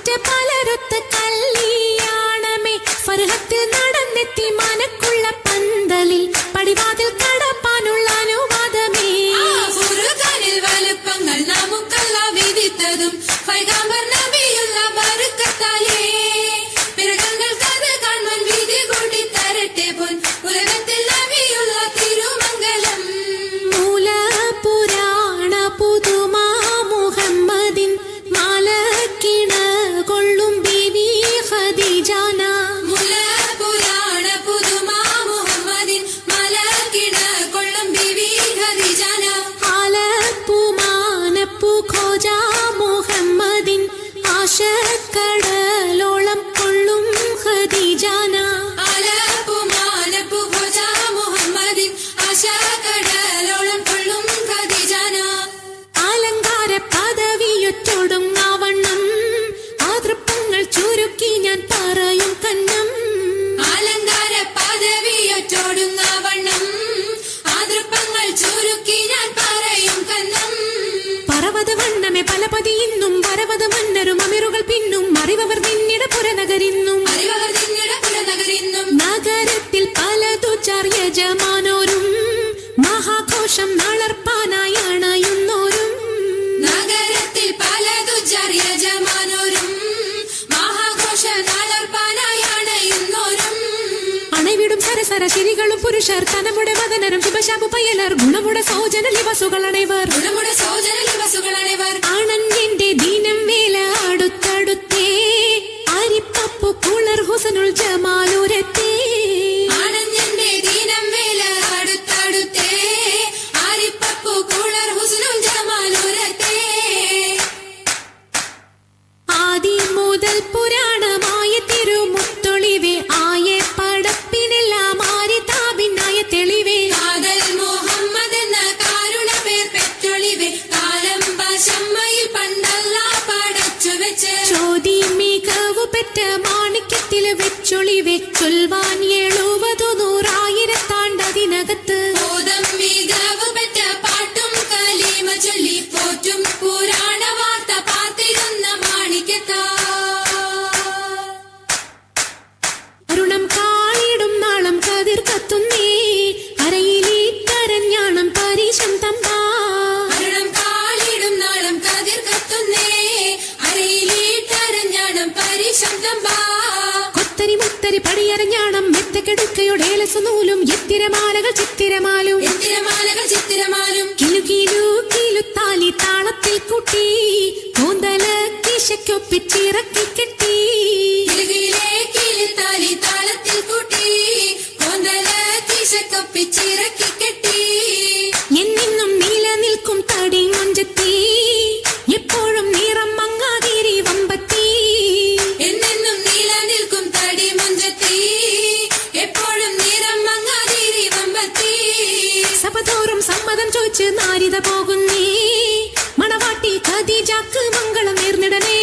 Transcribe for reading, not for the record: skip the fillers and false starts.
പെറ്റ പലരൊത്ത കല്യാണമേ ഫർഹത്തിൽ നടന്നെത്തി മനക്കുള്ള പന്തലിൽ പടിവാതിൽ കടപ്പാനുള്ള അനുവാദമേ വലുപ്പങ്ങൾ നമുക്കല്ല വിധിത്തതും പൈഗാംബർ നബിയുള്ള ബർക്കത്താലേ പിറകങ്ങൾക്കത് കാണാൻ വിധി കൂടി തരട്ടെ പോൻ ഉലകത്തിൽ നബിയുള്ള തിരുമംഗലം മൂല പുരാണ പുതുമാ മുഹമ്മദിൻ മാലക്കിണ കൊള്ളും ബീവി ഖദീജാന മുല പുരാണ പുതുമാ മുഹമ്മദിൻ മാലക്കിണ കൊള്ളും ബീവി ഖദീജാന ആലപ്പു ഖോജ മുഹമ്മദിൻ ആശക്കടലോളം കൊള്ളും ഖദീജാന ആലപ്പു ഖോജ മുഹമ്മദിൻ ആശക്കടലോളം കൊള്ളും ഖദീജാന അലങ്കാര പദവിയൊറ്റൊടുങ്ങാവണ്ണം ആതൃപ്പങ്ങൾ ചുരുക്കി ഞാൻ പറയും കന്നം അലങ്കാര പദവിയൊറ്റോടുങ്ങവണ്ണം ആതൃപ്പങ്ങൾ ചുരുക്കി ഞാൻ പറയും കന്നം പർവ്വത വണ്ണമേ പലപതി ഇന്നും പരവത മന്നരും അമിറുകൾ പിന്നും അറിവർ നിന്നിട പുരനഗരിന്നും അറിവർ നിന്നിട പുരനഗരിന്നും നഗരത്തിൽ പലതു യജമാനോരും മഹാഘോഷം നളർപ്പാനായി അണയുന്നോരും നഗരത്തിൽ പലതു യജമാനോരും മഹാഘോഷ നാളർപ്പാനായി അണയുന്നോരും അണവിടും സരസര ശിരികളും പുരുഷർ തനമുടെ വദനരും ശുഭശാപു പയ്യലർ ഗുണമുടെ സോജന ലിവസുകൾ അണൈവർ ഗുണമുടെ സോജന ലിവസുകളണവർ അണഞ്ഞെന്റെ ദീനം വേല അടുത്തടുത്തേ അരിപ്പപ്പു കുളർ ഹുസനുൽ ജമാലുരത്തേ ആനന്ദന്റെ ദീനം വേല അടുത്തടുത്തേ ആരിപ്പപ്പു കുളർ ഹുസ്നുൽ ജമാലുരത്തേ ആദി മുതൽ പുരാണമായ തിരുമുത്തൊളിവേ ആയ പടപ്പിനെല്ലാം ആരി താപിനായ തെളിവേ കാതൽ മുഹമ്മദ് എന്ന കാരുണ പേർ പെറ്റൊളിവേ കാലം പശമ്മയിൽ പണ്ടല്ല പടച്ചു വെച്ച് ചോതി മികവു പെറ്റ മാണിക്യത്തിൽ വെച്ചൊളിവേ ചൊൽവാൻ 70,100,000 ബോധം മികവ് പെറ്റ പാട്ടും കലീമ ചൊല്ലി പോറ്റും പുരാണ വാർത്ത പാത്തിരുന്ന മാണിക്യത്താ അരുണം കാളിടും നാളം കതിർ കത്തുന്നേ അരയിലേ കരഞ്ഞാണം പരീശം തമ്പാ അരുണം കാളിടും നാളം കതിർ കത്തുന്നേ അരയിലീട്ടരഞ്ഞാണം പരിശബ്ദമ്പാ കൊത്തരി മുത്തരി പടിയരഞ്ഞാണം മെത്തക്കെടുക്കയുടെ ഏലസുനൂലും എത്തിരമാലകൾ ചിത്തിരമാലും എത്തിരമാലകൾ ചിത്തിരമാലും കിലു കിലു കിലുത്താലി താളത്തിൽ കൂട്ടി കൂന്തല കിശയ്ക്കൊപ്പിച്ചിറക്കി കെട്ടി കിലുകിലേ കിലുത്താലി താളത്തിൽ കൂട്ടി കോന്തല കിശക്കൊപ്പിച്ചിറക്കി കെട്ടി എന്നെന്നും നിലനിൽക്കും തടി മുഞ്ചത്തി എപ്പോഴും നിറം മങ്ങാതിരി വമ്പത്തി എന്നെന്നും നിലനിൽക്കും തടി മുഞ്ചത്തി എപ്പോഴും നിറം മങ്ങാതിരി വമ്പത്തി സഭതോറും സമ്മതം ചോദിച്ച് നാരിത പോകുന്നേ മണവാട്ടി ഖദീജക്ക് മംഗളം നേർന്നിടനേ